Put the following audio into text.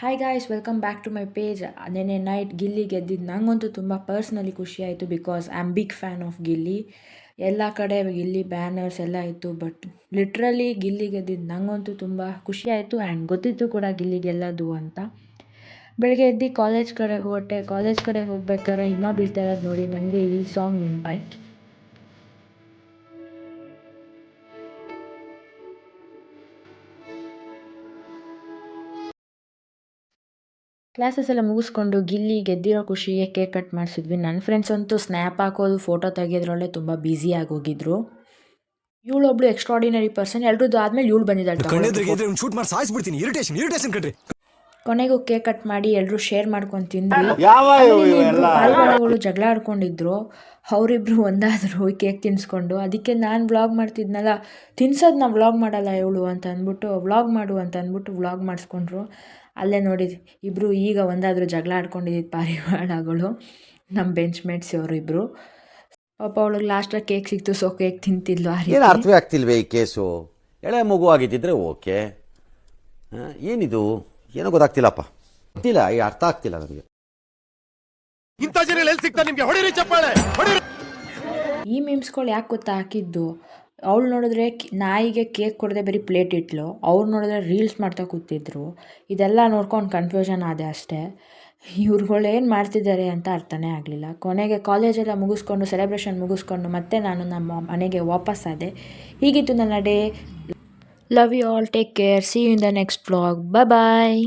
Hi guys, welcome back to my page. ನೆನ್ನೆ night Gilli ಗೆದ್ದಿದ್ದು ನನಗಂತೂ ತುಂಬ ಪರ್ಸ್ನಲಿ ಖುಷಿಯಾಯಿತು. Because I am big fan of Gilli. ಎಲ್ಲ ಕಡೆ ಗಿಲ್ಲಿ ಬ್ಯಾನರ್ಸ್ ಎಲ್ಲ ಇತ್ತು. ಬಟ್ ಲಿಟ್ರಲಿ ಗಿಲ್ಲಿ ಗೆದ್ದಿದ್ದು ನನಗಂತೂ ತುಂಬ ಖುಷಿಯಾಯಿತು. ಆ್ಯಂಡ್ ಗೊತ್ತಿತ್ತು ಕೂಡ ಗಿಲ್ಲಿ ಗೆಲ್ಲೋದು ಅಂತ. ಬೆಳಗ್ಗೆ ಎದ್ದು ಕಾಲೇಜ್ ಕಡೆ ಹೊರಟೆ. ಕಾಲೇಜ್ ಕಡೆ ಹೋಗ್ಬೇಕಾದ್ರೆ ಹಿಮ ಬೀಳ್ತಾ ಇರೋದು ನೋಡಿ ನನಗೆ ಈ ಸಾಂಗ್ ನೆನಪಾಯ್ತು. ಕ್ಲಾಸಸ್ ಎಲ್ಲ ಮುಗಿಸ್ಕೊಂಡು ಗಿಲ್ಲಿ ಗೆದ್ದಿರೋ ಖುಷಿಗೆ ಕೇಕ್ ಕಟ್ ಮಾಡಿಸಿದ್ವಿ. ನನ್ನ ಫ್ರೆಂಡ್ಸ್ ಅಂತೂ ಸ್ನ್ಯಾಪ್ ಹಾಕೋದು, ಫೋಟೋ ತೆಗೆಯೋದ್ರಲ್ಲೇ ತುಂಬ ಬ್ಯುಸಿ ಆಗೋಗಿದ್ರು. ಇವಳೊಬ್ಳು ಎಕ್ಸ್ಟ್ರಾಡಿನರಿ ಪರ್ಸನ್. ಎಲ್ರದ್ದು ಆದ್ಮೇಲೆ ಇವಳು ಬಂದಿದ್ದಾಳೆ. ಕೊನೆಗೂ ಕೇಕ್ ಕಟ್ ಮಾಡಿ ಎಲ್ಲರೂ ಶೇರ್ ಮಾಡ್ಕೊಂಡು ತಿಂದ್ವಿ. ಪಾರಿವಾಳಗಳು ಜಗಳ ಆಡ್ಕೊಂಡಿದ್ರು. ಅವರಿಬ್ರು ಒಂದಾದ್ರು ಕೇಕ್ ತಿನ್ಸ್ಕೊಂಡು. ಅದಕ್ಕೆ ನಾನು ವ್ಲಾಗ್ ಮಾಡ್ತಿದ್ನಲ್ಲ, ತಿನ್ಸೋದನ್ನ ವ್ಲಾಗ್ ಮಾಡಲ್ಲ ಇವಳು ಅಂತ ಅಂದ್ಬಿಟ್ಟು ವ್ಲಾಗ್ ಮಾಡು ಅಂತ ಅಂದ್ಬಿಟ್ಟು ವ್ಲಾಗ್ ಮಾಡಿಸ್ಕೊಂಡ್ರು. ಅಲ್ಲೇ ನೋಡಿದ್ವಿ ಇಬ್ಬರು ಈಗ ಒಂದಾದರೂ ಜಗಳ ಆಡ್ಕೊಂಡಿದ್ದು ಪಾರಿವಾಳಗಳು. ನಮ್ಮ ಬೆಂಚ್ ಮೇಟ್ಸ್ ಅವರಿಬ್ಬರು. ಪಾಪ ಅವಳಿಗೆ ಲಾಸ್ಟಾಗಿ ಕೇಕ್ ಸಿಕ್ತು, ಸೊ ಕೇಕ್ ತಿಂತಿದ್ಲು. ಏನು ಅರ್ಥವೇ ಆಗ್ತಿಲ್ವೇ ಈ ಕೇಸು? ಎಳೆ ಮಗು ಆಗಿದ್ದಿದ್ರೆ ಓಕೆ, ಏನಿದು ಏನೋ ಗೊತ್ತಾಗ್ತಿಲ್ಲಪ್ಪ, ಗೊತ್ತಿಲ್ಲ, ಈ ಅರ್ಥ ಆಗ್ತಿಲ್ಲ ನನಗೆ. ಈ ಮೀಮ್ಸ್ಗಳು ಯಾಕೆ ಗೊತ್ತಾ ಹಾಕಿದ್ದು? ಅವಳು ನೋಡಿದ್ರೆ ನಾಯಿಗೆ ಕೇಕ್ ಕೊಡದೆ ಬರೀ ಪ್ಲೇಟ್ ಇಟ್ಲು, ಅವ್ರು ನೋಡಿದ್ರೆ ರೀಲ್ಸ್ ಮಾಡ್ತಾ ಕೂತಿದ್ರು. ಇದೆಲ್ಲ ನೋಡ್ಕೊಂಡು ಕನ್ಫ್ಯೂಷನ್ ಆದೆ ಅಷ್ಟೇ. ಇವ್ರುಗಳು ಏನು ಮಾಡ್ತಿದ್ದಾರೆ ಅಂತ ಅರ್ಥನೇ ಆಗಲಿಲ್ಲ. ಕೊನೆಗೆ ಕಾಲೇಜೆಲ್ಲ ಮುಗಿಸ್ಕೊಂಡು ಸೆಲೆಬ್ರೇಷನ್ ಮುಗಿಸ್ಕೊಂಡು ಮತ್ತೆ ನಾನು ನಮ್ಮ ಮನೆಗೆ ವಾಪಸ್ಸಾದೆ. ಹೀಗಿತ್ತು ನನ್ನ day. Love you all, take care, see you in the next vlog. Bye.